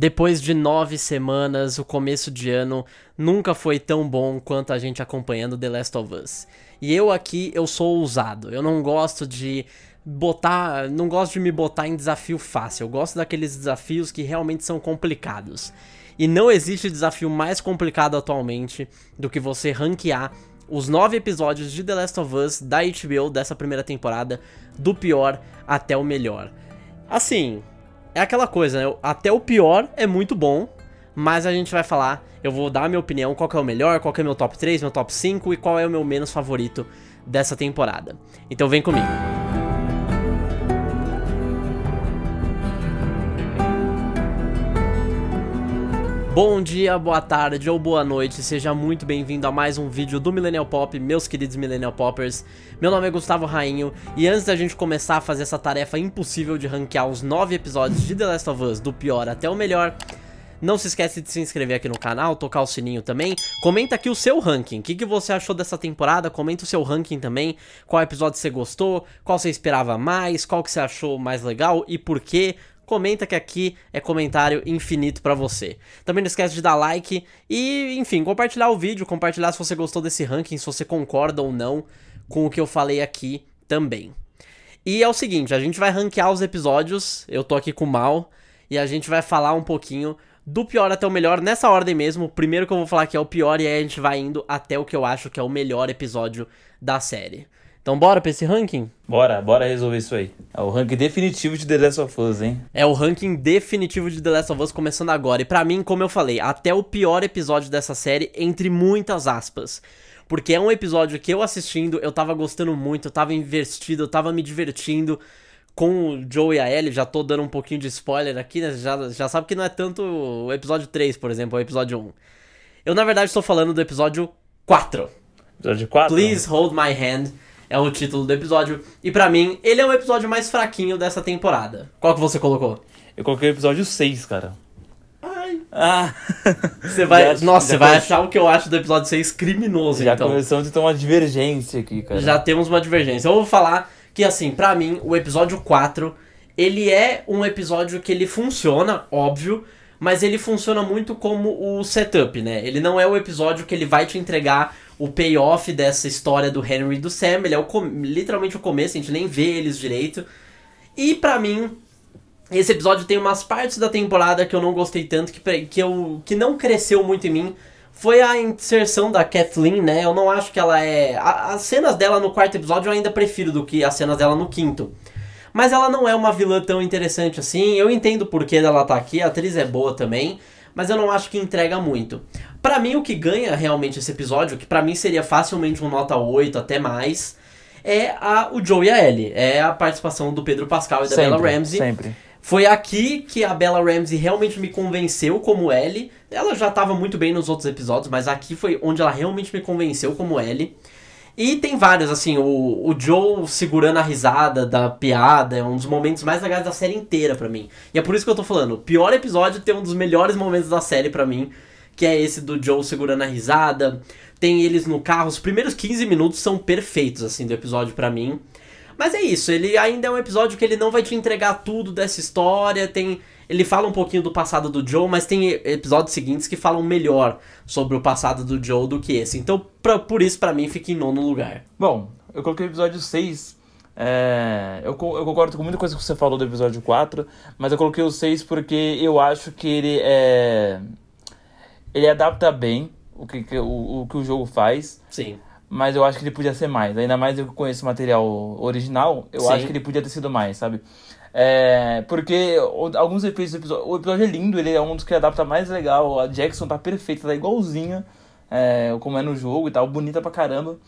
Depois de 9 semanas, o começo de ano nunca foi tão bom quanto a gente acompanhando The Last of Us. E eu aqui, eu sou ousado, eu não gosto de me botar em desafio fácil, eu gosto daqueles desafios que realmente são complicados. E não existe desafio mais complicado atualmente do que você ranquear os 9 episódios de The Last of Us da HBO dessa primeira temporada, do pior até o melhor. Assim, é aquela coisa, né? Até o pior é muito bom, mas a gente vai falar, eu vou dar a minha opinião, qual que é o melhor, qual que é o meu top 3, meu top 5 e qual é o meu menos favorito dessa temporada. Então vem comigo. Bom dia, boa tarde ou boa noite, seja muito bem-vindo a mais um vídeo do Millennial Pop, meus queridos Millennial Poppers. Meu nome é Gustavo Rainho e antes da gente começar a fazer essa tarefa impossível de ranquear os 9 episódios de The Last of Us, do pior até o melhor, não se esquece de se inscrever aqui no canal, tocar o sininho também, comenta aqui o seu ranking, o que você achou dessa temporada, comenta o seu ranking também, qual episódio você gostou, qual você esperava mais, qual que você achou mais legal e por quê. Comenta que aqui é comentário infinito pra você. Também não esquece de dar like e, enfim, compartilhar o vídeo, compartilhar se você gostou desse ranking, se você concorda ou não com o que eu falei aqui também. E é o seguinte, a gente vai ranquear os episódios, eu tô aqui com o Mal, e a gente vai falar um pouquinho do pior até o melhor, nessa ordem mesmo. O primeiro que eu vou falar que é o pior e aí a gente vai indo até o que eu acho que é o melhor episódio da série. Então bora pra esse ranking? Bora resolver isso aí. É o ranking definitivo de The Last of Us, hein? É o ranking definitivo de The Last of Us começando agora. E pra mim, como eu falei, até o pior episódio dessa série, entre muitas aspas. Porque é um episódio que eu assistindo, eu tava gostando muito, eu tava investido, eu tava me divertindo com o Joe e a Ellie. Já tô dando um pouquinho de spoiler aqui, né? Já sabe que não é tanto o episódio 3, por exemplo, o episódio 1. Eu, na verdade, estou falando do episódio 4. Episódio 4? Please Hold My Hand. É o título do episódio. E pra mim, ele é o episódio mais fraquinho dessa temporada. Qual que você colocou? Eu coloquei o episódio 6, cara. Ai. Ah! Você vai, você vai achar o que eu acho do episódio 6 criminoso, já então. Já começamos a ter uma divergência aqui, cara. Já temos uma divergência. Eu vou falar que, assim, pra mim, o episódio 4, ele é um episódio que ele funciona, óbvio, mas ele funciona muito como o setup, né? Ele não é o episódio que ele vai te entregar o payoff dessa história do Henry e do Sam. Ele é literalmente o começo, a gente nem vê eles direito. E pra mim, esse episódio tem umas partes da temporada que eu não gostei tanto, que não cresceu muito em mim. Foi a inserção da Kathleen, né? Eu não acho que ela é... As cenas dela no quarto episódio eu ainda prefiro do que as cenas dela no quinto. Mas ela não é uma vilã tão interessante assim. Eu entendo o porquê dela tá aqui, a atriz é boa também, mas eu não acho que entrega muito. Pra mim, o que ganha realmente esse episódio, que pra mim seria facilmente um nota 8, até mais, é o Joe e a Ellie. É a participação do Pedro Pascal e da Bella Ramsey. Sempre. Foi aqui que a Bella Ramsey realmente me convenceu como Ellie. Ela já tava muito bem nos outros episódios, mas aqui foi onde ela realmente me convenceu como Ellie. E tem vários, assim, o Joe segurando a risada da piada é um dos momentos mais legais da série inteira pra mim. E é por isso que eu tô falando, o pior episódio tem um dos melhores momentos da série pra mim, que é esse do Joe segurando a risada. Tem eles no carro, os primeiros 15 minutos são perfeitos, assim, do episódio pra mim. Mas é isso, ele ainda é um episódio que ele não vai te entregar tudo dessa história, ele fala um pouquinho do passado do Joe, mas tem episódios seguintes que falam melhor sobre o passado do Joe do que esse. Então, por isso, pra mim, fica em nono lugar. Bom, eu coloquei o episódio 6. Eu concordo com muita coisa que você falou do episódio 4, mas eu coloquei o 6 porque eu acho que ele adapta bem o que o jogo faz. Sim. Mas eu acho que ele podia ser mais. Ainda mais eu que conheço o material original, eu acho que ele podia ter sido mais, sabe? Porque alguns efeitos do episódio... O episódio é lindo, ele é um dos que adapta mais legal. A Jackson tá perfeita, tá igualzinha como é no jogo e tal, bonita pra caramba.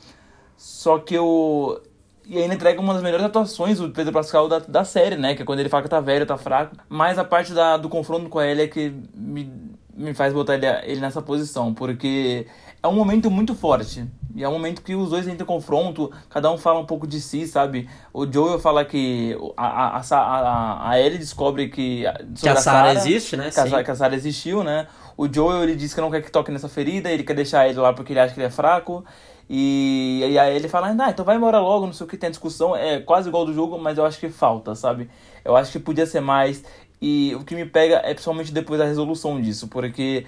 Só que E ainda entrega uma das melhores atuações do Pedro Pascal da série, né? Que é quando ele fala que tá velho, tá fraco. Mas a parte do confronto com a Ellie é que me faz botar ele nessa posição. Porque é um momento muito forte. E é um momento que os dois entram em confronto, cada um fala um pouco de si, sabe? O Joel fala que a Ellie descobre que a Sarah existe, né? Que a Sarah existiu, né? O Joel, ele diz que não quer que toque nessa ferida, ele quer deixar ele lá porque ele acha que ele é fraco. E aí ele fala, então vai embora logo, não sei o que, tem a discussão, é quase igual do jogo, mas eu acho que falta, sabe? Eu acho que podia ser mais. E o que me pega é principalmente depois da resolução disso, porque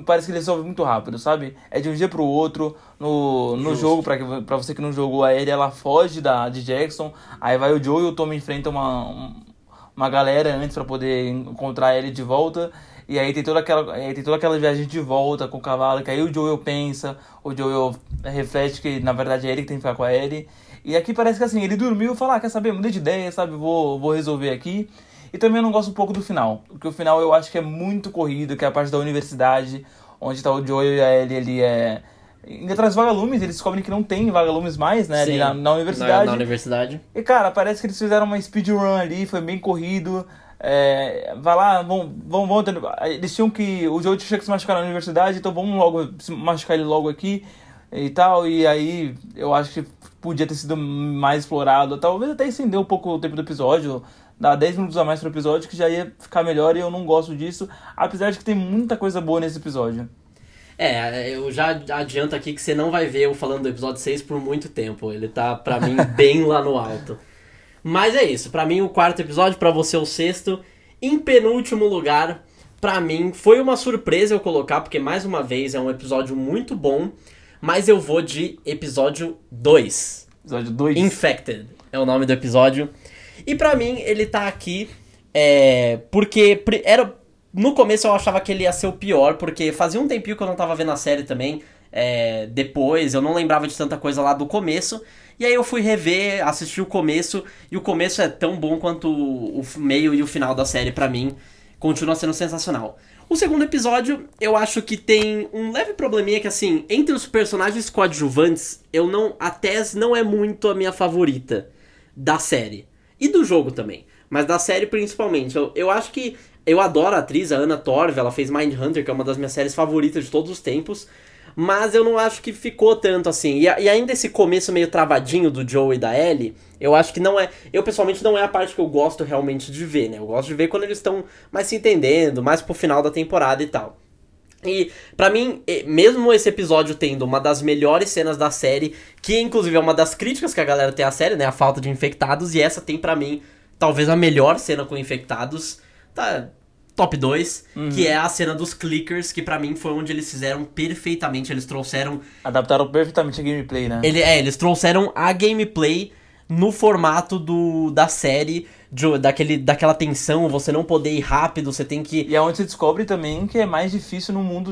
parece que ele resolve muito rápido, sabe? É de um dia pro outro. No jogo, pra você que não jogou, a Ellie, ela foge de Jackson, aí vai o Joe e o Tommy enfrentam uma galera antes pra poder encontrar a Ellie de volta. E aí tem toda aquela viagem de volta com o cavalo, que aí o Joel pensa, o Joel reflete que na verdade é ele que tem que ficar com a Ellie. E aqui parece que assim, ele dormiu e fala, quer saber, mudei de ideia, sabe, vou resolver aqui. E também eu não gosto um pouco do final, porque o final eu acho que é muito corrido, que é a parte da universidade, onde tá o Joel e a Ellie, ainda traz vagalumes, eles descobrem que não tem vagalumes mais, né, Sim, ali na universidade. Na universidade. E cara, parece que eles fizeram uma speedrun ali, foi bem corrido. Vai lá, vamos. Eles tinham que. O Joe tinha que se machucar na universidade, então vamos logo machucar ele logo aqui e tal. E aí eu acho que podia ter sido mais explorado. Talvez até estender um pouco o tempo do episódio, dar 10 minutos a mais pro episódio, que já ia ficar melhor, e eu não gosto disso. Apesar de que tem muita coisa boa nesse episódio. Eu já adianto aqui que você não vai ver eu falando do episódio 6 por muito tempo. Ele tá, pra mim, bem lá no alto. Mas é isso, pra mim o quarto episódio, pra você o sexto. Em penúltimo lugar, pra mim, foi uma surpresa eu colocar, porque mais uma vez é um episódio muito bom, mas eu vou de episódio 2. Episódio 2? Infected é o nome do episódio. E pra mim, ele tá aqui porque no começo eu achava que ele ia ser o pior, porque fazia um tempinho que eu não tava vendo a série também. Depois, eu não lembrava de tanta coisa lá do começo. E aí eu fui rever, assistir o começo, e o começo é tão bom quanto o meio e o final da série pra mim. Continua sendo sensacional. O segundo episódio, eu acho que tem um leve probleminha que, assim, entre os personagens coadjuvantes, a Tess não é muito a minha favorita da série. E do jogo também, mas da série principalmente. Eu acho que eu adoro a atriz, a Anna Torv, ela fez Mindhunter, que é uma das minhas séries favoritas de todos os tempos. Mas eu não acho que ficou tanto assim. E ainda esse começo meio travadinho do Joe e da Ellie, eu acho que não é... Eu, pessoalmente, não é a parte que eu gosto realmente de ver, né? Eu gosto de ver quando eles estão mais se entendendo, mais pro final da temporada e tal. E, pra mim, mesmo esse episódio tendo uma das melhores cenas da série, que inclusive é uma das críticas que a galera tem à série, né? A falta de infectados, e essa tem pra mim, talvez a melhor cena com infectados. Tá... Top 2, que é a cena dos clickers, que pra mim foi onde eles fizeram perfeitamente, eles trouxeram... Adaptaram perfeitamente a gameplay, né? Eles trouxeram a gameplay no formato da série, daquela tensão, você não poder ir rápido, você tem que... E é onde você descobre também que é mais difícil no mundo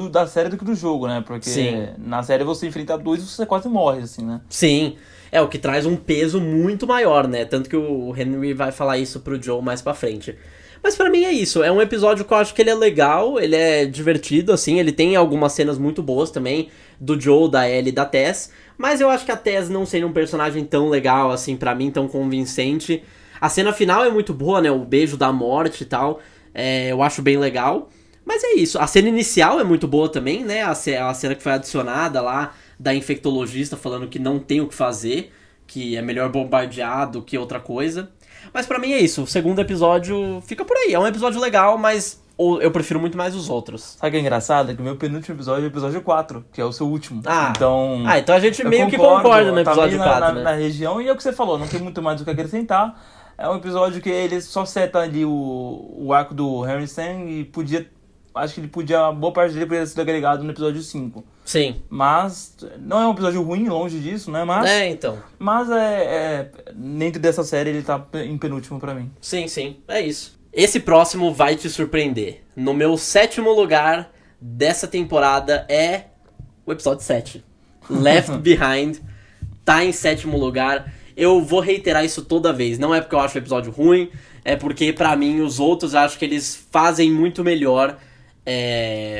da série do que do jogo, né? Porque na série você enfrenta dois e você quase morre, assim, né? Sim, o que traz um peso muito maior, né? Tanto que o Henry vai falar isso pro Joe mais pra frente. Mas pra mim é isso, é um episódio que eu acho que ele é legal, ele é divertido, assim, ele tem algumas cenas muito boas também, do Joe, da Ellie e da Tess, mas eu acho que a Tess não sendo um personagem tão legal, assim, pra mim, tão convincente. A cena final é muito boa, né, o beijo da morte e tal, eu acho bem legal, mas é isso. A cena inicial é muito boa também, né, a cena que foi adicionada lá, da infectologista falando que não tem o que fazer, que é melhor bombardear do que outra coisa. Mas pra mim é isso, o segundo episódio fica por aí, é um episódio legal, mas eu prefiro muito mais os outros. Sabe o que é engraçado? É que o meu penúltimo episódio é o episódio 4, que é o seu último. Então a gente meio que concorda no episódio 4, né? Na região, e é o que você falou, não tem muito mais do que acrescentar. É um episódio que ele só seta ali o arco do Harry Stan e acho que boa parte dele poderia ter sido agregado no episódio 5. Sim. Mas não é um episódio ruim, longe disso, né? Então. Mas dentro dessa série ele tá em penúltimo pra mim. Sim, é isso. Esse próximo vai te surpreender. No meu 7º lugar dessa temporada é o episódio 7. Left Behind tá em 7º lugar. Eu vou reiterar isso toda vez. Não é porque eu acho o episódio ruim, é porque pra mim os outros acho que eles fazem muito melhor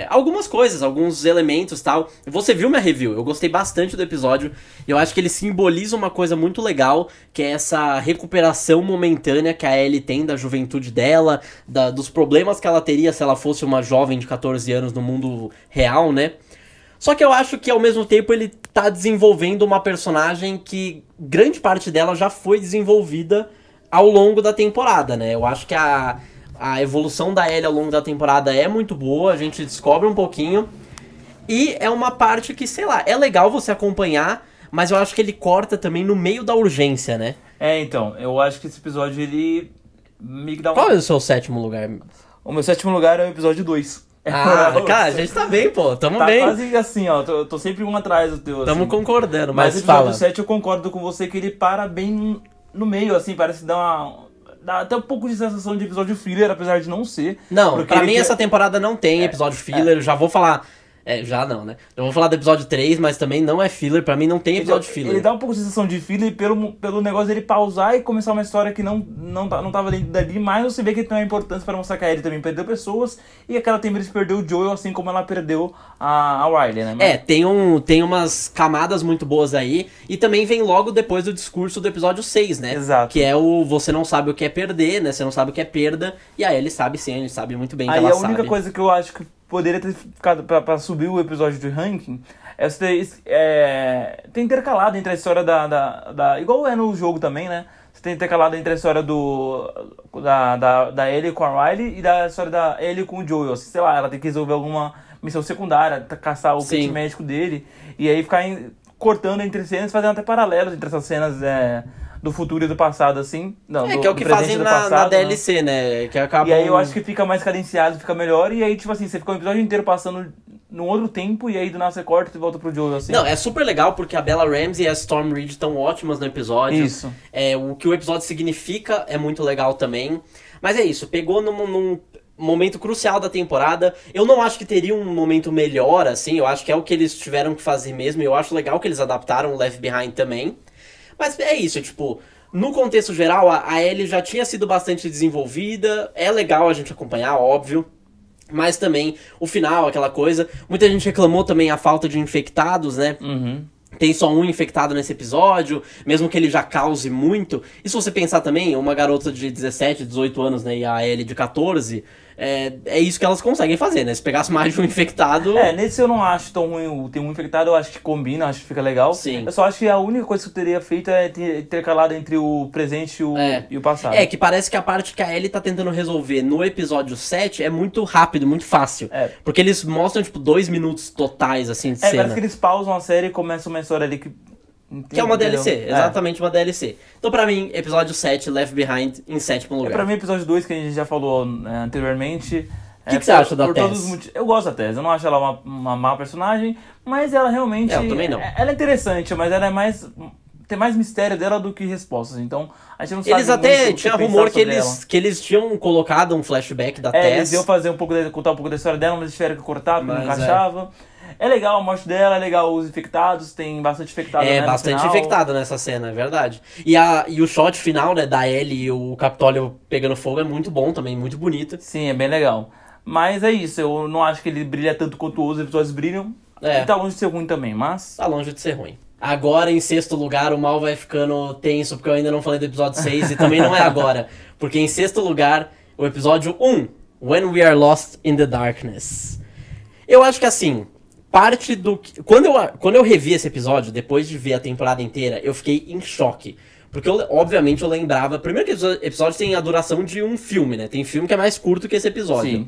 algumas coisas, alguns elementos e tal. Você viu minha review, eu gostei bastante do episódio. Eu acho que ele simboliza uma coisa muito legal, que é essa recuperação momentânea que a Ellie tem da juventude dela, dos problemas que ela teria se ela fosse uma jovem de 14 anos no mundo real, né? Só que eu acho que ao mesmo tempo ele tá desenvolvendo uma personagem que grande parte dela já foi desenvolvida ao longo da temporada, né? Eu acho que a evolução da Ellie ao longo da temporada é muito boa, a gente descobre um pouquinho. E é uma parte que, sei lá, é legal você acompanhar, mas eu acho que ele corta também no meio da urgência, né? Então, eu acho que esse episódio, meio que dá Qual é o seu sétimo lugar? O meu sétimo lugar é o episódio 2. Cara, a gente tá bem, pô. Tamo tá bem. Quase assim, ó. Tô sempre um atrás do teu. Tamo assim. Concordando, Mas o mas episódio fala. 7 eu concordo com você que ele para bem no meio, assim. Parece que dá até um pouco de sensação de episódio filler, apesar de não ser. Não, pra mim essa temporada não tem episódio filler. Eu já vou falar... já não, né? Eu vou falar do episódio 3, mas também não é filler. Pra mim não tem episódio filler. Ele dá um pouco de sensação de filler pelo negócio dele pausar e começar uma história que não tava dentro dali, mas você vê que ele tem uma importância para mostrar que a Ellie também perdeu pessoas e aquela Temperance perdeu o Joel, assim como ela perdeu a Riley, né? Mas... tem umas camadas muito boas aí. E também vem logo depois do discurso do episódio 6, né? Exato. Que é o você não sabe o que é perder, né? Você não sabe o que é perda. E a Ellie sabe sim, ele sabe muito bem que aí ela a única sabe. coisa que eu acho que poderia ter ficado pra subir o episódio de ranking é você ter intercalado entre a história igual é no jogo também, né? Você tem intercalado entre a história da Ellie com a Riley e da história da Ellie com o Joel. Sei lá, ela tem que resolver alguma missão secundária, caçar o kit médico dele, e aí ficar cortando entre cenas, fazendo até paralelos entre essas cenas do futuro e do passado, assim. Não, que é o que fazem na DLC, né? Que acabam... E aí eu acho que fica mais cadenciado, fica melhor, e aí, tipo assim, você fica o episódio inteiro passando num outro tempo, e aí do nada você corta e volta pro Joel, assim. Não, é super legal, porque a Bella Ramsey e a Storm Reid estão ótimas no episódio. Isso. O que o episódio significa é muito legal também. Mas é isso, pegou num momento crucial da temporada. Eu não acho que teria um momento melhor, assim, eu acho que é o que eles tiveram que fazer mesmo, e eu acho legal que eles adaptaram o Left Behind também. Mas é isso, tipo, no contexto geral, a Ellie já tinha sido bastante desenvolvida, é legal a gente acompanhar, óbvio, mas também o final, aquela coisa. Muita gente reclamou também a falta de infectados, né? Uhum. Tem só um infectado nesse episódio, mesmo que ele já cause muito. E se você pensar também, uma garota de 17, 18 anos, né, e a Ellie de 14... É isso que elas conseguem fazer, né? Se pegasse mais de um infectado... Nesse eu não acho tão ruim. Tem um infectado, eu acho que combina, acho que fica legal. Sim. Eu só acho que a única coisa que eu teria feito é ter calado entre o presente e o passado. Que parece que a parte que a Ellie tá tentando resolver no episódio 7 é muito rápido, muito fácil. Porque eles mostram, tipo, 2 minutos totais, assim, de cena. Parece que eles pausam a série e começam uma história ali que é uma DLC, exatamente uma DLC. Então pra mim, episódio 7, Left Behind, em 7º lugar. Pra mim, episódio 2, que a gente já falou anteriormente... O que você acha da Tess? Eu gosto da Tess, eu não acho ela uma má personagem, mas ela realmente... eu também não. Ela é interessante, mas ela é tem mais mistério dela do que respostas, então a gente não sabe. Eles até tinha rumor que eles tinham colocado um flashback da Tess. Eles iam fazer contar um pouco da história dela, mas eles tiveram que cortar, porque não encaixava. É legal a morte dela, é legal os infectados, tem bastante infectado, né, bastante infectado nessa cena, é verdade. E o shot final, né, da Ellie e o Capitólio pegando fogo é muito bom também, muito bonito. Sim, é bem legal. Mas é isso, eu não acho que ele brilha tanto quanto os episódios brilham. E tá longe de ser ruim também, mas... Tá longe de ser ruim. Agora, em 6º lugar, o mal vai ficando tenso, porque eu ainda não falei do episódio 6, e também não é agora. Porque em 6º lugar, o episódio 1, When We Are Lost in the Darkness. Eu acho que assim... Parte do... Quando eu revi esse episódio, depois de ver a temporada inteira, eu fiquei em choque. Porque, obviamente, eu lembrava... Primeiro que o episódio tem a duração de um filme, né? Tem filme que é mais curto que esse episódio. Sim.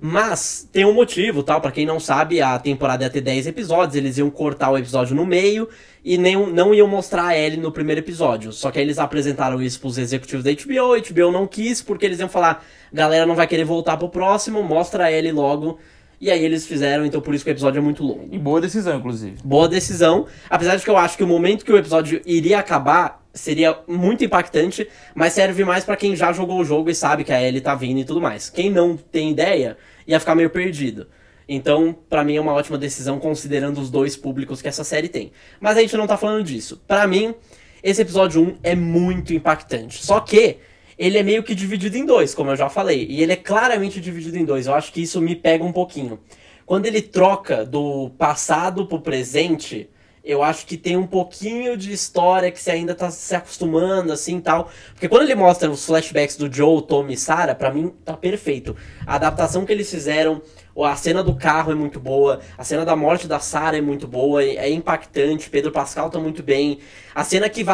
Mas tem um motivo, tal. Pra quem não sabe, a temporada ia ter 10 episódios. Eles iam cortar o episódio no meio e não iam mostrar a Ellie no primeiro episódio. Só que aí eles apresentaram isso pros executivos da HBO. A HBO não quis, porque eles iam falar... Galera não vai querer voltar pro próximo, mostra a Ellie logo... E aí eles fizeram, então por isso que o episódio é muito longo. E boa decisão, inclusive. Boa decisão, apesar de que eu acho que o momento que o episódio iria acabar seria muito impactante, mas serve mais pra quem já jogou o jogo e sabe que a Ellie tá vindo e tudo mais. Quem não tem ideia, ia ficar meio perdido. Então, pra mim é uma ótima decisão considerando os dois públicos que essa série tem. Mas a gente não tá falando disso. Pra mim, esse episódio 1 é muito impactante. Só que... ele é meio que dividido em dois, como eu já falei. E ele é claramente dividido em dois. Eu acho que isso me pega um pouquinho. Quando ele troca do passado pro presente, eu acho que tem um pouquinho de história que você ainda tá se acostumando, assim, e tal. Porque quando ele mostra os flashbacks do Joe, Tommy e Sarah, pra mim tá perfeito. A adaptação que eles fizeram, a cena do carro é muito boa, a cena da morte da Sarah é muito boa, é impactante, Pedro Pascal tá muito bem. A cena que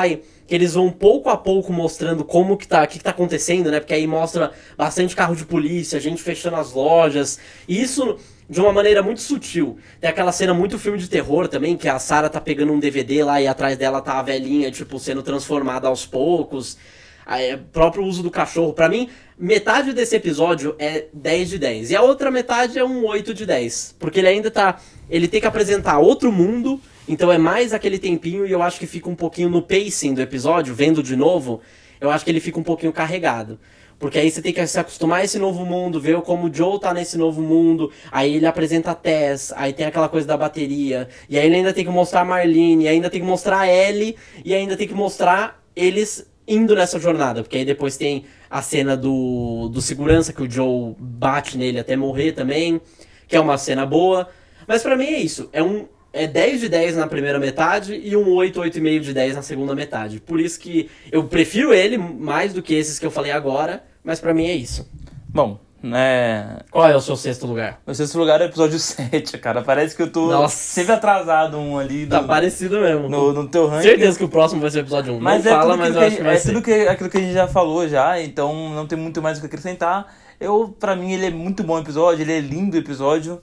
eles vão pouco a pouco mostrando o que tá acontecendo, né? Porque aí mostra bastante carro de polícia, gente fechando as lojas. E isso de uma maneira muito sutil. Tem aquela cena muito filme de terror também, que a Sarah tá pegando um DVD lá e atrás dela tá a velhinha, tipo, sendo transformada aos poucos. próprio uso do cachorro. Pra mim, metade desse episódio é 10 de 10. E a outra metade é um 8 de 10. Porque ele ainda tá... Ele tem que apresentar outro mundo, então é mais aquele tempinho, e eu acho que fica um pouquinho no pacing do episódio, vendo de novo, eu acho que ele fica um pouquinho carregado. Porque aí você tem que se acostumar a esse novo mundo, ver como o Joe tá nesse novo mundo, aí ele apresenta a Tess, aí tem aquela coisa da bateria, e aí ele ainda tem que mostrar a Marlene, e ainda tem que mostrar a Ellie, e ainda tem que mostrar eles indo nessa jornada, porque aí depois tem a cena do segurança, que o Joe bate nele até morrer também, que é uma cena boa, mas pra mim é isso, é 10 de 10 na primeira metade e um 8, 8,5 de 10 na segunda metade. Por isso que eu prefiro ele mais do que esses que eu falei agora, mas pra mim é isso. Bom, né... Qual é o seu sexto lugar? Meu sexto lugar é o episódio 7, cara. Parece que eu tô sempre atrasado um ali. Tá parecido mesmo. No teu ranking. Certeza que o próximo vai ser o episódio 1. Mas não é fala, mas eu acho que vai ser. É tudo aquilo que a gente já falou já, então não tem muito mais o que acrescentar. Pra mim, ele é muito bom episódio, ele é lindo episódio.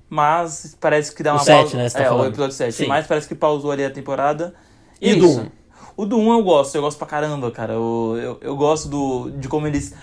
Mas parece que dá uma pausa. O 7, pausa. né? Você tá falando. O episódio 7. Sim. Mas parece que pausou ali a temporada. E do 1? O do 1 eu gosto pra caramba, cara. Eu gosto de como eles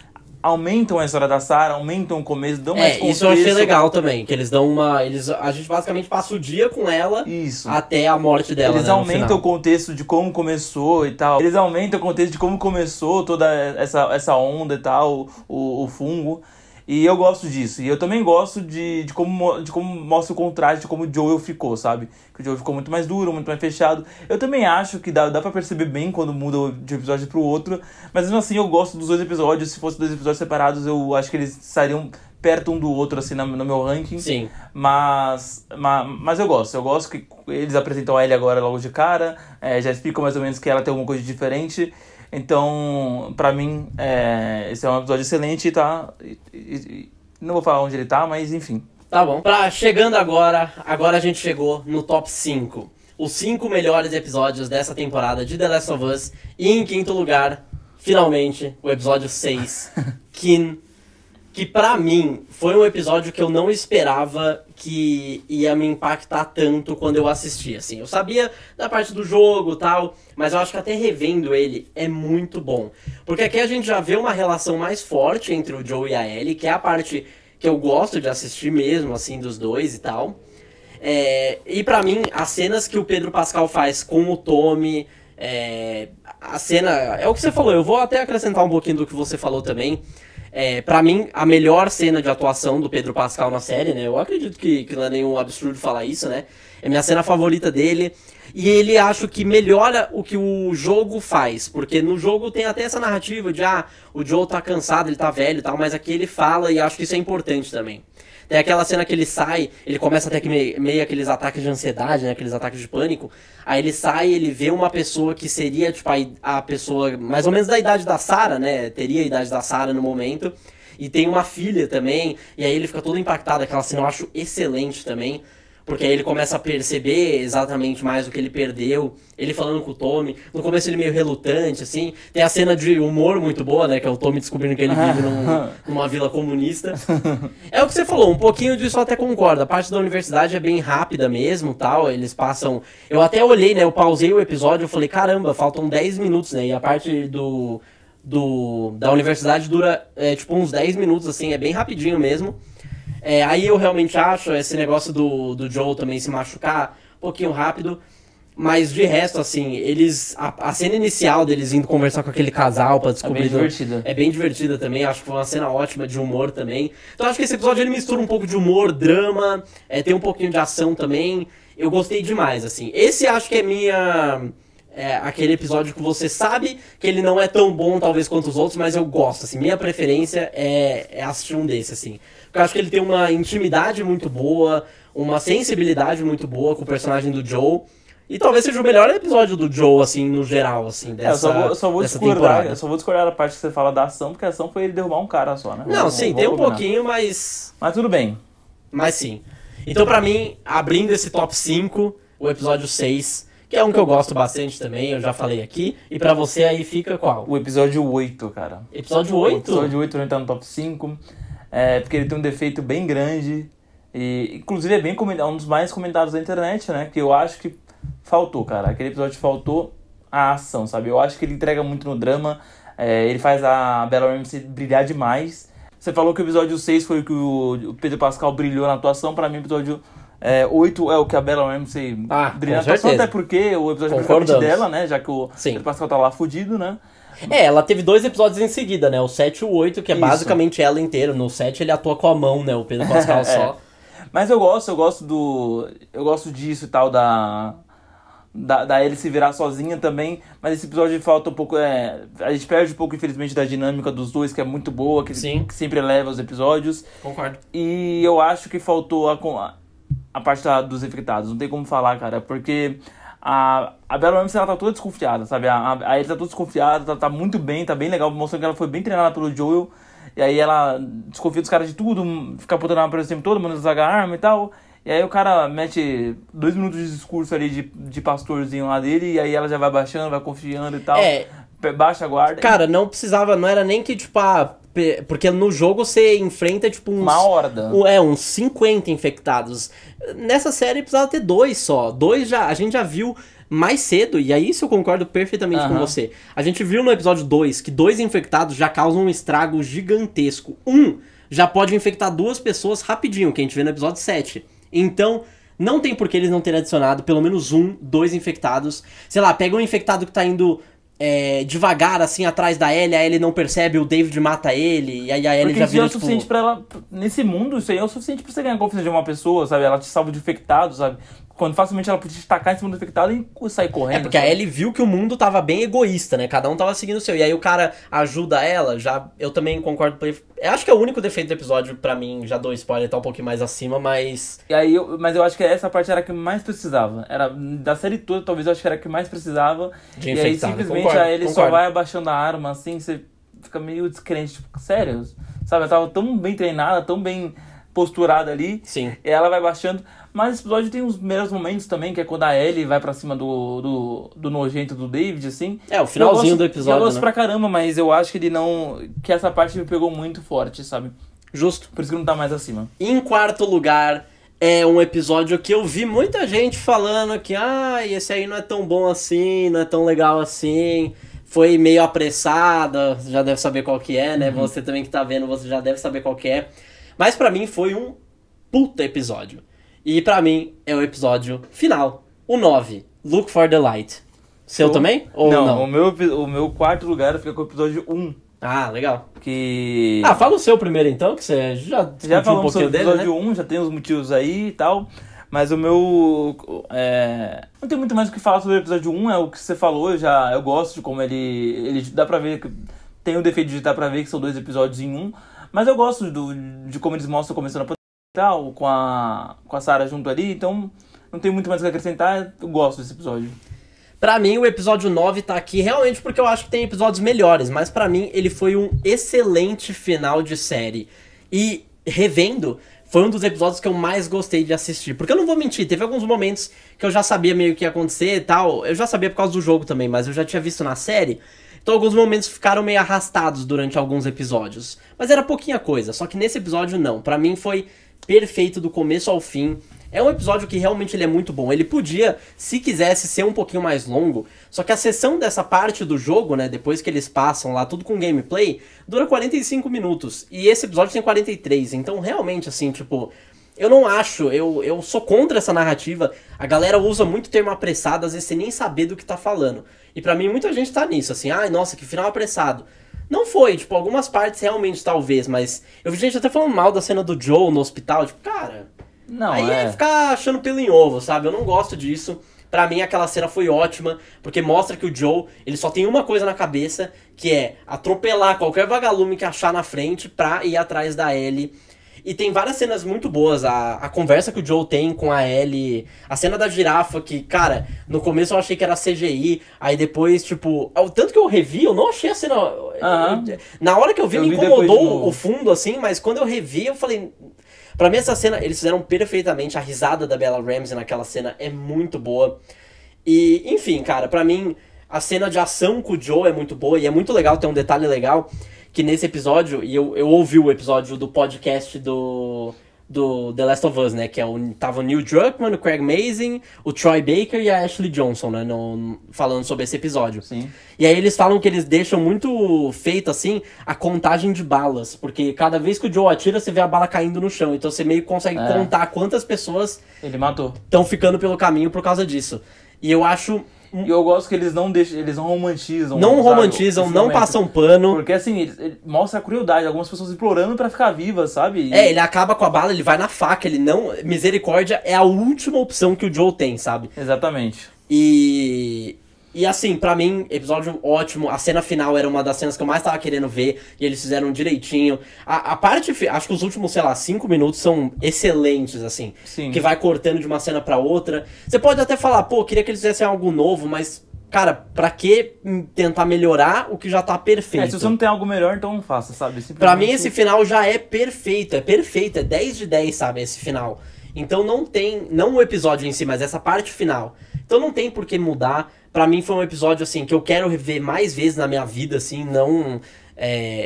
aumentam a história da Sarah, aumentam o começo, dão mais contexto. Isso eu achei legal também, que eles dão uma... a gente basicamente passa o dia com ela até a morte dela, Eles aumentam o contexto de como começou e tal. Eles aumentam o contexto de como começou toda essa onda e tal, o fungo. E eu gosto disso. E eu também gosto de como mostra o contraste de como o Joel ficou, sabe? Que o Joel ficou muito mais duro, muito mais fechado. Eu também acho que dá pra perceber bem quando muda de um episódio pro outro. Mas mesmo assim, eu gosto dos dois episódios. Se fossem dois episódios separados, eu acho que eles estariam perto um do outro, assim, no meu ranking. Sim. Mas eu gosto. Eu gosto que eles apresentam a Ellie agora logo de cara. Já explicam mais ou menos que ela tem alguma coisa diferente. Então, pra mim, esse é um episódio excelente, tá? Não vou falar onde ele tá, mas enfim. Tá bom. Chegando agora a gente chegou no top 5. Os 5 melhores episódios dessa temporada de The Last of Us. E em quinto lugar, finalmente, o episódio 6, Kin. Que pra mim foi um episódio que eu não esperava que ia me impactar tanto quando eu assisti, assim. Eu sabia da parte do jogo e tal, mas eu acho que até revendo ele é muito bom. Porque aqui a gente já vê uma relação mais forte entre o Joe e a Ellie, que é a parte que eu gosto de assistir mesmo, assim, dos dois e tal. E pra mim, as cenas que o Pedro Pascal faz com o Tommy... a cena... É o que você falou, eu vou até acrescentar um pouquinho do que você falou também. Pra mim, a melhor cena de atuação do Pedro Pascal na série, né? Eu acredito que não é nenhum absurdo falar isso, né? É minha cena favorita dele. E ele acho que melhora o que o jogo faz. Porque no jogo tem até essa narrativa de o Joe tá cansado, ele tá velho e tal, mas aqui ele fala e acho que isso é importante também. Tem aquela cena que ele sai, ele começa a ter meio aqueles ataques de ansiedade, né? Aqueles ataques de pânico. Aí ele sai, ele vê uma pessoa que seria, tipo, a pessoa mais ou menos da idade da Sarah, né? Teria a idade da Sarah no momento. E tem uma filha também. E aí ele fica todo impactado. Aquela cena eu acho excelente também. Porque aí ele começa a perceber exatamente mais o que ele perdeu. Ele falando com o Tommy. No começo ele meio relutante, assim. Tem a cena de humor muito boa, né? Que é o Tommy descobrindo que ele vive numa vila comunista. É o que você falou, um pouquinho disso eu até concordo. A parte da universidade é bem rápida mesmo, tal. Eles passam... Eu até olhei, né? Eu pausei o episódio e falei, caramba, faltam 10 minutos, né? E a parte da universidade dura, tipo, uns 10 minutos, assim. É bem rapidinho mesmo. Aí eu realmente acho esse negócio do Joel também se machucar um pouquinho rápido, mas de resto, assim, a cena inicial deles indo conversar com aquele casal pra descobrir... É bem divertida. É bem divertida também, acho que foi uma cena ótima de humor também. Então acho que esse episódio ele mistura um pouco de humor, drama, tem um pouquinho de ação também. Eu gostei demais, assim. Esse acho que é aquele episódio que você sabe que ele não é tão bom, talvez, quanto os outros, mas eu gosto, assim. Minha preferência é assistir um desse, assim. Porque eu acho que ele tem uma intimidade muito boa, uma sensibilidade muito boa com o personagem do Joe. E talvez seja o melhor episódio do Joe, assim, no geral, assim, dessa eu só vou discordar. Eu só vou discordar da parte que você fala da ação, porque a ação foi ele derrubar um cara só, né? Não, sim, tem um pouquinho, mas... Mas tudo bem. Mas sim. Então, pra mim, abrindo esse top 5, o episódio 6... que é um que eu gosto bastante também, eu já falei aqui. E pra você aí fica qual? O episódio 8, cara. Episódio 8? O episódio 8 não tá no top 5. Porque ele tem um defeito bem grande. E, inclusive, é bem um dos mais comentados da internet, né? Que eu acho que faltou, cara. Aquele episódio faltou a ação, sabe? Eu acho que ele entrega muito no drama. Ele faz a Bella Ramsey brilhar demais. Você falou que o episódio 6 foi o que o Pedro Pascal brilhou na atuação. Pra mim, o episódio 8 é o que a Bella Ramsey brilha na atuação. Até porque o episódio é praticamente dela, né? Já que o Pedro Pascal tá lá fudido, né? Ela teve 2 episódios em seguida, né? O 7 e o 8, que é basicamente ela inteira. No 7 ele atua com a mão, né? O Pedro Pascal só. Mas eu gosto disso e tal, da Ellie se virar sozinha também. Mas esse episódio falta um pouco, a gente perde um pouco, infelizmente, da dinâmica dos dois, que é muito boa, que sempre eleva os episódios. Concordo. E eu acho que faltou a parte dos infectados, não tem como falar, cara, porque a Bella Ramsey, ela tá toda desconfiada, sabe? A Ellie tá toda desconfiada, tá muito bem, tá bem legal, mostrando que ela foi bem treinada pelo Joel. E aí ela desconfia dos caras de tudo, fica apontando a arma pra esse tempo todo, mandando usar a arma e tal. E aí o cara mete 2 minutos de discurso ali de pastorzinho lá dele, e aí ela já vai baixando, vai confiando e tal. Baixa a guarda. Cara, não precisava, não era nem que, tipo, porque no jogo você enfrenta, tipo, uma horda. Uns 50 infectados. Nessa série precisava ter 2 só. 2 a gente já viu mais cedo, e aí isso eu concordo perfeitamente com você. A gente viu no episódio 2 que 2 infectados já causam um estrago gigantesco. Já pode infectar 2 pessoas rapidinho, que a gente vê no episódio 7. Então, não tem por que eles não terem adicionado pelo menos 2 infectados. Sei lá, pega um infectado que tá indo devagar, assim, atrás da Ellie, a Ellie não percebe, o David mata ele, e aí a Ellie já vira, isso é o suficiente pra ela... Nesse mundo, isso aí é o suficiente pra você ganhar a confiança de uma pessoa, sabe? Ela te salva de infectado, sabe? Quando facilmente ela podia te tacar em cima do infectado e sair correndo. Porque a Ellie viu que o mundo tava bem egoísta, né? Cada um tava seguindo o seu. E aí o cara ajuda ela, eu também concordo. Eu acho que é o único defeito do episódio, pra mim, já dou spoiler, tá um pouquinho mais acima, mas... Mas eu acho que essa parte era a que mais precisava. Era, da série toda, talvez eu acho que era a que mais precisava. De infectado. E aí simplesmente a Ellie só vai abaixando a arma, assim, você fica meio descrente. Tipo, sério? Sabe, ela tava tão bem treinada, tão bem posturada ali. Sim. E ela vai baixando. Mas esse episódio tem uns melhores momentos também, que é quando a Ellie vai pra cima do nojento do David, assim. O finalzinho do episódio, eu gosto pra caramba, mas eu acho que ele não... Que essa parte me pegou muito forte, sabe? Justo. Por isso que não tá mais acima. Em quarto lugar, é um episódio que eu vi muita gente falando que esse aí não é tão bom assim, não é tão legal assim. Foi meio apressada, você já deve saber qual que é, né? Você também que tá vendo, você já deve saber qual que é. Mas pra mim foi um puta episódio. E pra mim é o episódio final, o 9, Look for the Light. Seu também? Ou não? O meu quarto lugar fica com o episódio 1. Ah, legal. Que... fala o seu primeiro então, que você já falou um pouquinho dele, né? Episódio 1, já tem os motivos aí e tal. Mas o meu... não tem muito mais o que falar sobre o episódio 1, é o que você falou, eu gosto de como ele dá pra ver, tem o defeito de dar pra ver que são 2 episódios em um. Mas eu gosto de como eles mostram começando a tal, com a Sarah junto ali, então não tem muito mais o que acrescentar, eu gosto desse episódio. Pra mim, o episódio 9 tá aqui realmente porque eu acho que tem episódios melhores, mas pra mim ele foi um excelente final de série. E, revendo, foi um dos episódios que eu mais gostei de assistir. Porque eu não vou mentir, teve alguns momentos que eu já sabia meio o que ia acontecer e tal, eu já sabia por causa do jogo também, mas eu já tinha visto na série. Então alguns momentos ficaram meio arrastados durante alguns episódios. Mas era pouquinha coisa, só que nesse episódio não. Pra mim foi perfeito do começo ao fim. É um episódio que realmente ele é muito bom. Ele podia, se quisesse, ser um pouquinho mais longo. Só que a sessão dessa parte do jogo, né, depois que eles passam lá, tudo com gameplay, dura 45 minutos. E esse episódio tem 43. Então realmente, assim, tipo... Eu não acho, eu sou contra essa narrativa. A galera usa muito termo apressado, às vezes sem nem saber do que tá falando. E pra mim muita gente tá nisso, assim, nossa, que final apressado. Não foi, tipo, algumas partes realmente talvez, mas eu vi gente até falando mal da cena do Joe no hospital, tipo, cara... Não, aí é ficar achando pelo em ovo, sabe? Eu não gosto disso. Pra mim aquela cena foi ótima, porque mostra que o Joe, ele só tem uma coisa na cabeça, que é atropelar qualquer vagalume que achar na frente pra ir atrás da Ellie. E tem várias cenas muito boas, a conversa que o Joe tem com a Ellie, a cena da girafa que, cara, no começo eu achei que era CGI, aí depois, tipo, o tanto que eu revi, eu não achei a cena... Na hora que eu vi, me incomodou o fundo, assim, mas quando eu revi, eu falei... Pra mim essa cena, eles fizeram perfeitamente, a risada da Bella Ramsey naquela cena é muito boa. E, enfim, cara, pra mim, a cena de ação com o Joe é muito boa, e é muito legal, tem um detalhe legal... Que nesse episódio, e eu ouvi o episódio do podcast do The Last of Us, né? Que tava o Neil Druckmann, o Craig Mazin, o Troy Baker e a Ashley Johnson, né? Falando sobre esse episódio. Sim. E aí eles falam que eles deixam muito feito, assim, a contagem de balas. Porque cada vez que o Joe atira, você vê a bala caindo no chão. Então você meio que consegue contar quantas pessoas... Ele matou. Estão ficando pelo caminho por causa disso. E eu acho... E eu gosto que eles não deixam, eles não romantizam. Não romantizam, não passam pano. Porque assim, ele mostra a crueldade, algumas pessoas implorando pra ficar vivas, sabe? Ele acaba com a bala, ele vai na faca, ele não... Misericórdia é a última opção que o Joe tem, sabe? Exatamente. E assim, pra mim, episódio ótimo. A cena final era uma das cenas que eu mais tava querendo ver. E eles fizeram direitinho. A parte, acho que os últimos, sei lá, 5 minutos são excelentes, assim. Sim. Que vai cortando de uma cena pra outra. Você pode até falar, pô, queria que eles fizessem algo novo, mas... Cara, pra que tentar melhorar o que já tá perfeito? Se você não tem algo melhor, então não faça, sabe? Pra mim, esse final já é perfeito. É perfeito, é 10 de 10, sabe? Esse final. Então não tem... Não o episódio em si, mas essa parte final. Então não tem por que mudar. Pra mim foi um episódio, assim, que eu quero rever mais vezes na minha vida, assim, não...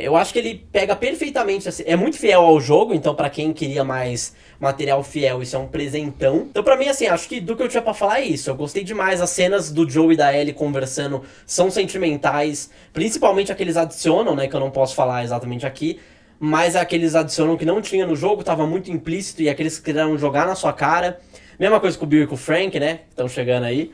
eu acho que ele pega perfeitamente, assim, é muito fiel ao jogo, então pra quem queria mais material fiel, isso é um presentão. Então pra mim, assim, acho que do que eu tinha pra falar é isso. Eu gostei demais, as cenas do Joe e da Ellie conversando são sentimentais, principalmente aqueles adicionam, né, que eu não posso falar exatamente aqui, mas aqueles adicionam que não tinha no jogo, tava muito implícito, e aqueles que queriam jogar na sua cara. Mesma coisa com o Bill e com o Frank, né, que estão chegando aí.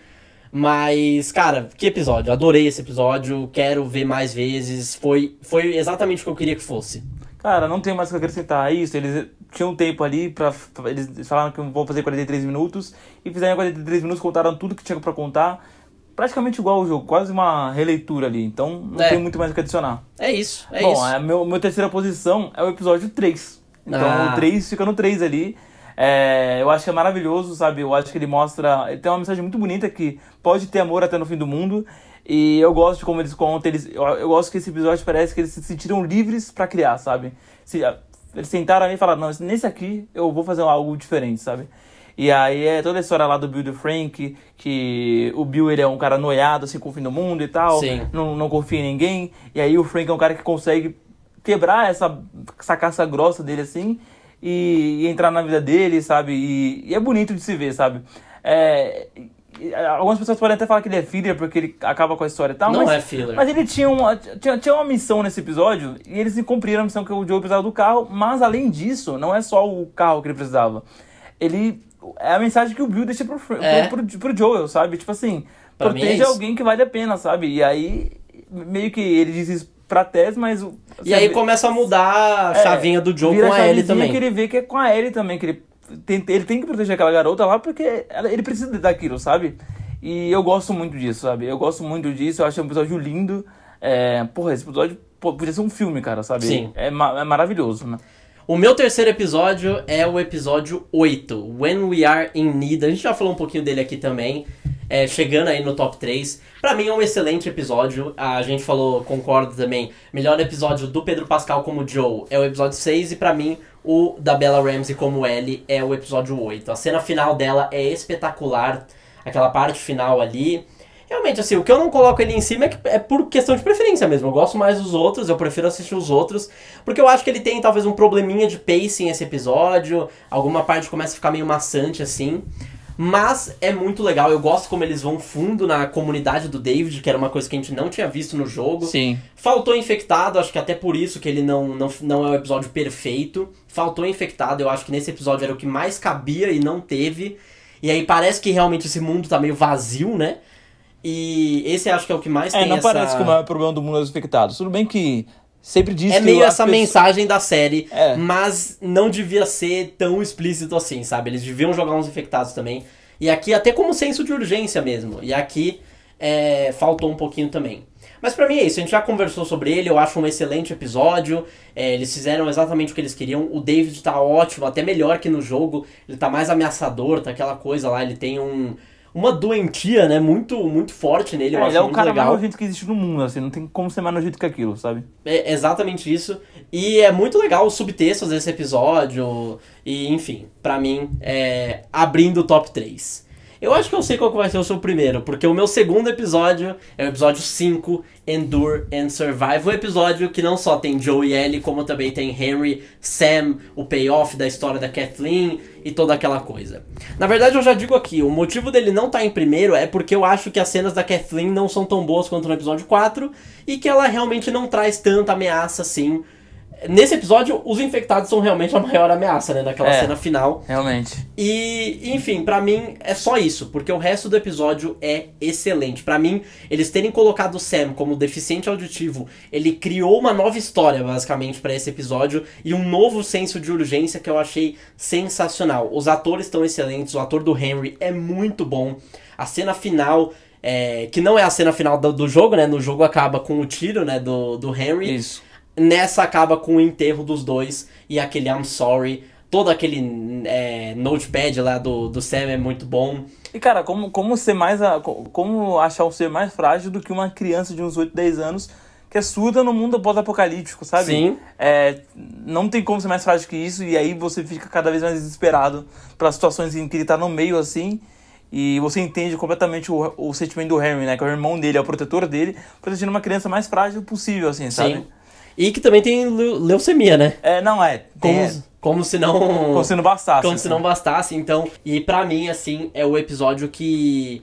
Mas, cara, que episódio. Adorei esse episódio, quero ver mais vezes. Foi exatamente o que eu queria que fosse. Cara, não tem mais o que acrescentar a isso. Eles tinham tempo ali eles falaram que vão fazer 43 minutos. E fizeram 43 minutos, contaram tudo que tinha pra contar. Praticamente igual ao jogo, quase uma releitura ali. Então não tem muito mais o que adicionar. É isso, Bom, isso. Meu terceira posição é o episódio 3. Então o 3 fica no 3 ali. Eu acho que é maravilhoso, sabe? Eu acho que ele mostra... Ele tem uma mensagem muito bonita que pode ter amor até no fim do mundo. E eu gosto de como eles contam. Eu gosto que esse episódio parece que eles se sentiram livres pra criar, sabe? Eles sentaram ali e falaram, não, nesse aqui eu vou fazer algo diferente, sabe? E aí é toda a história lá do Bill e do Frank, que o Bill ele é um cara noiado, assim, com o fim do mundo e tal. Sim. Não confia em ninguém. E aí o Frank é um cara que consegue quebrar essa casca grossa dele, assim... E entrar na vida dele, sabe? E é bonito de se ver, sabe? Algumas pessoas podem até falar que ele é filler porque ele acaba com a história e tal. Não é filler. Mas ele tinha uma missão nesse episódio e eles cumpriram a missão que o Joe precisava do carro. Mas além disso, não é só o carro que ele precisava. É a mensagem que o Bill deixa pro Joel, sabe? Tipo assim, pra proteja alguém que vale a pena, sabe? E aí, meio que ele diz isso pra Tess, mas... E aí começa a mudar a chavinha do Joe com a Ellie também. Que ele vê que é com a Ellie também, que ele tem que proteger aquela garota lá porque ele precisa daquilo, sabe? E eu gosto muito disso, sabe? Eu gosto muito disso, eu acho um episódio lindo. Esse episódio podia ser um filme, cara, sabe? Sim. É maravilhoso, né? O meu terceiro episódio é o episódio 8, When We Are in Need. A gente já falou um pouquinho dele aqui também, chegando aí no top 3. Pra mim é um excelente episódio, a gente falou, concordo também, melhor episódio do Pedro Pascal como Joe é o episódio 6 e pra mim o da Bella Ramsey como Ellie é o episódio 8. A cena final dela é espetacular, aquela parte final ali. Realmente, assim, o que eu não coloco ele em cima é por questão de preferência mesmo. Eu gosto mais dos outros, eu prefiro assistir os outros. Porque eu acho que ele tem talvez um probleminha de pacing esse episódio. Alguma parte começa a ficar meio maçante, assim. Mas é muito legal, eu gosto como eles vão fundo na comunidade do David, que era uma coisa que a gente não tinha visto no jogo. Sim. Faltou Infectado, acho que até por isso que ele não é o episódio perfeito. Faltou Infectado, eu acho que nesse episódio era o que mais cabia e não teve. E aí parece que realmente esse mundo tá meio vazio, né? E esse acho que é o que mais tem não parece que o maior problema do mundo é os infectados. Tudo bem que sempre diz que... É meio essa mensagem da série, mas não devia ser tão explícito assim, sabe? Eles deviam jogar uns infectados também. E aqui até como senso de urgência mesmo. E aqui faltou um pouquinho também. Mas pra mim é isso, a gente já conversou sobre ele, eu acho um excelente episódio. Eles fizeram exatamente o que eles queriam. O David tá ótimo, até melhor que no jogo. Ele tá mais ameaçador, tá aquela coisa lá, ele tem uma doentia, né, muito, muito forte nele, eu acho muito legal. Ele é o cara mais nojento que existe no mundo, assim, não tem como ser mais nojento que aquilo, sabe? É exatamente isso. E é muito legal os subtextos desse episódio, e enfim, pra mim, abrindo o top 3. Eu acho que eu sei qual que vai ser o seu primeiro, porque o meu segundo episódio é o episódio 5, Endure and Survive. Um episódio que não só tem Joe e Ellie, como também tem Henry, Sam, o payoff da história da Kathleen e toda aquela coisa. Na verdade, eu já digo aqui, o motivo dele não estar em primeiro é porque eu acho que as cenas da Kathleen não são tão boas quanto no episódio 4 e que ela realmente não traz tanta ameaça assim. Nesse episódio, os infectados são realmente a maior ameaça, né? Naquela cena final. Realmente. E, enfim, pra mim é só isso, porque o resto do episódio é excelente. Pra mim, eles terem colocado o Sam como deficiente auditivo, ele criou uma nova história, basicamente, pra esse episódio e um novo senso de urgência que eu achei sensacional. Os atores estão excelentes, o ator do Henry é muito bom. A cena final... que não é a cena final do jogo, né? No jogo acaba com o tiro, né? Do Henry. Isso. Nessa acaba com o enterro dos dois e aquele I'm sorry. Todo aquele notepad lá do Sam é muito bom. E cara, como achar um ser mais frágil do que uma criança de uns 8, 10 anos que é surda no mundo pós-apocalíptico, sabe? Sim. Não tem como ser mais frágil que isso, e aí você fica cada vez mais desesperado pelas situações em que ele tá no meio assim. E você entende completamente o sentimento do Henry, né? Que é o irmão dele, é o protetor dele, protegendo uma criança mais frágil possível, assim, sabe? Sim. E que também tem leucemia, né? Como se não... Como se não bastasse. Como se não bastasse, então... E pra mim, assim, é o episódio que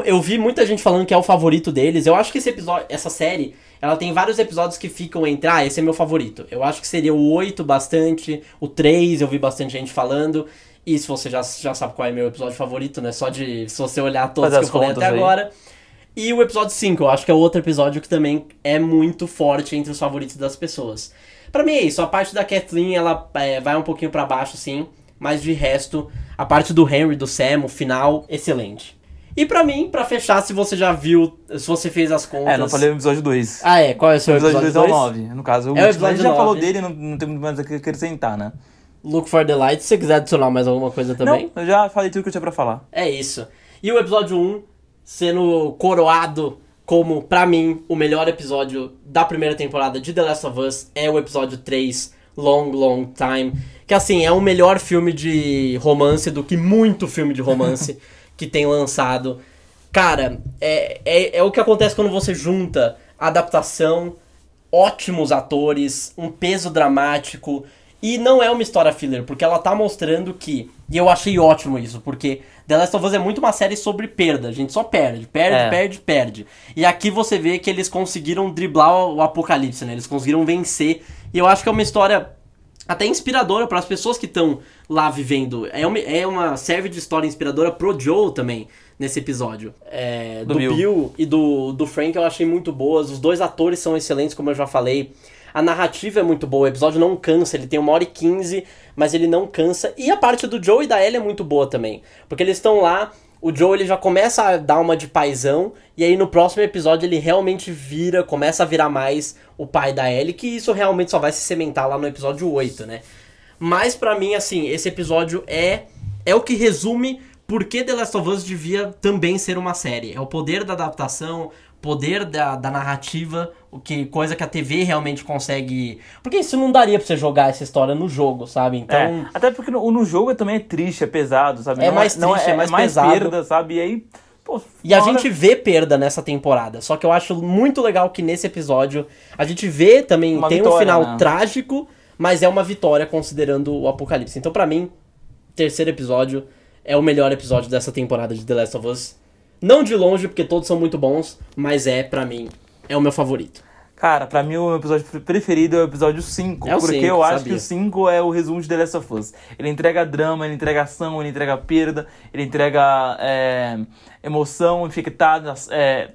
eu vi muita gente falando que é o favorito deles. Eu acho que essa série, ela tem vários episódios que ficam entre... esse é meu favorito. Eu acho que seria o 8 bastante, o 3 eu vi bastante gente falando... E se você já sabe qual é meu episódio favorito, né? Se você olhar todos que eu falei até agora. E o episódio 5, eu acho que é outro episódio que também é muito forte entre os favoritos das pessoas. Pra mim é isso, a parte da Kathleen, ela vai um pouquinho pra baixo, sim. Mas de resto, a parte do Henry, do Sam, o final, excelente. E pra mim, pra fechar, se você já viu, se você fez as contas... não falei o episódio 2. Qual é o seu episódio 2? O episódio 2 é o 9, no caso. O episódio a gente já 9. falou dele, não tem muito mais a acrescentar, né? Look for the Light, se você quiser adicionar mais alguma coisa também. Não, eu já falei tudo que eu tinha pra falar. É isso. E o episódio 1, sendo coroado como, pra mim, o melhor episódio da primeira temporada de The Last of Us, é o episódio 3, Long, Long Time. Que, assim, é o melhor filme de romance do que muito filme de romance que tem lançado. Cara, é o que acontece quando você junta adaptação, ótimos atores, um peso dramático... E não é uma história filler, porque ela tá mostrando que... E eu achei ótimo isso, porque The Last of Us é muito uma série sobre perda. A gente só perde. E aqui você vê que eles conseguiram driblar o apocalipse, né? Eles conseguiram vencer. E eu acho que é uma história até inspiradora para as pessoas que estão lá vivendo. Serve de história inspiradora pro Joe também, nesse episódio. Do Bill e do Frank eu achei muito boas. Os dois atores são excelentes, como eu já falei. A narrativa é muito boa, o episódio não cansa, ele tem 1h15, mas ele não cansa. E a parte do Joe e da Ellie é muito boa também. Porque eles estão lá, o Joe ele já começa a dar uma de paizão, e aí no próximo episódio ele realmente começa a virar mais o pai da Ellie, que isso realmente só vai se cimentar lá no episódio 8, né? Mas pra mim, assim, esse episódio é o que resume por que The Last of Us devia também ser uma série. É o poder da adaptação, poder da narrativa, coisa que a TV realmente consegue... Porque isso não daria pra você jogar essa história no jogo, sabe? Então... até porque no jogo também é triste, é pesado, sabe? É mais triste, é mais pesado. Perda, sabe? E aí... a gente vê perda nessa temporada, só que eu acho muito legal que nesse episódio a gente vê também, tem um final trágico, mas é uma vitória considerando o apocalipse. Então pra mim, terceiro episódio é o melhor episódio dessa temporada de The Last of Us. Não de longe, porque todos são muito bons, mas pra mim, é o meu favorito. Cara, pra mim o meu episódio preferido é o episódio 5. Porque eu acho que o 5 é o resumo de The Last of Us. Ele entrega drama, ele entrega ação, ele entrega perda, ele entrega emoção, infectada,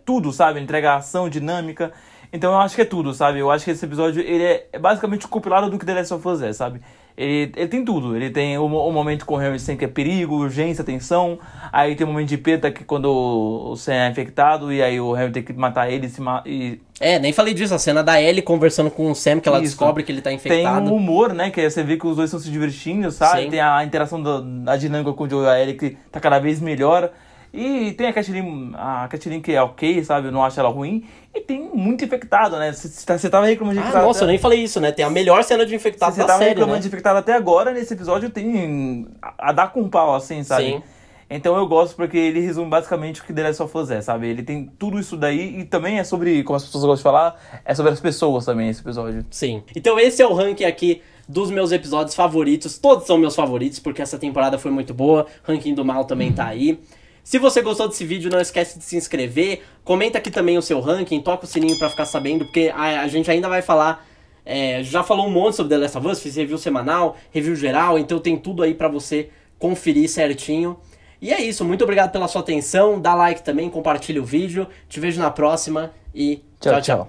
tudo, sabe? Ele entrega ação, dinâmica. Então eu acho que é tudo, sabe? Eu acho que esse episódio ele é basicamente o compilado do que The Last of Us é, sabe? Ele tem tudo. Ele tem o momento com o Henry Sam, que é perigo, urgência, tensão. Aí tem o momento de perda, que quando o Sam é infectado, e aí o Henry tem que matar ele e... nem falei disso. A cena da Ellie conversando com o Sam, que ela descobre que ele tá infectado. Tem o humor, né? Que aí você vê que os dois estão se divertindo, sabe? Sim. Tem a interação da dinâmica com o Joe e a Ellie, que tá cada vez melhor. E tem a Kathleen que é ok, sabe? Eu não acho ela ruim. E tem muito infectado, né? Você tava reclamando de infectado. Nossa, eu nem falei isso, né? Tem a melhor cena de infectado da série, né? Você tava reclamando de infectado até agora. Nesse episódio tem a dar com pau, assim, sabe? Sim. Então eu gosto porque ele resume basicamente o que The Last of Us é, sabe? Ele tem tudo isso daí e também é sobre, como as pessoas gostam de falar, é sobre as pessoas também esse episódio. Sim. Então esse é o ranking aqui dos meus episódios favoritos. Todos são meus favoritos, porque essa temporada foi muito boa. Ranking do Mal também tá aí. Se você gostou desse vídeo, não esquece de se inscrever. Comenta aqui também o seu ranking, toca o sininho pra ficar sabendo, porque a gente ainda vai falar... já falou um monte sobre The Last of Us, fiz review semanal, review geral, então tem tudo aí pra você conferir certinho. E é isso, muito obrigado pela sua atenção, dá like também, compartilha o vídeo, te vejo na próxima e tchau, tchau.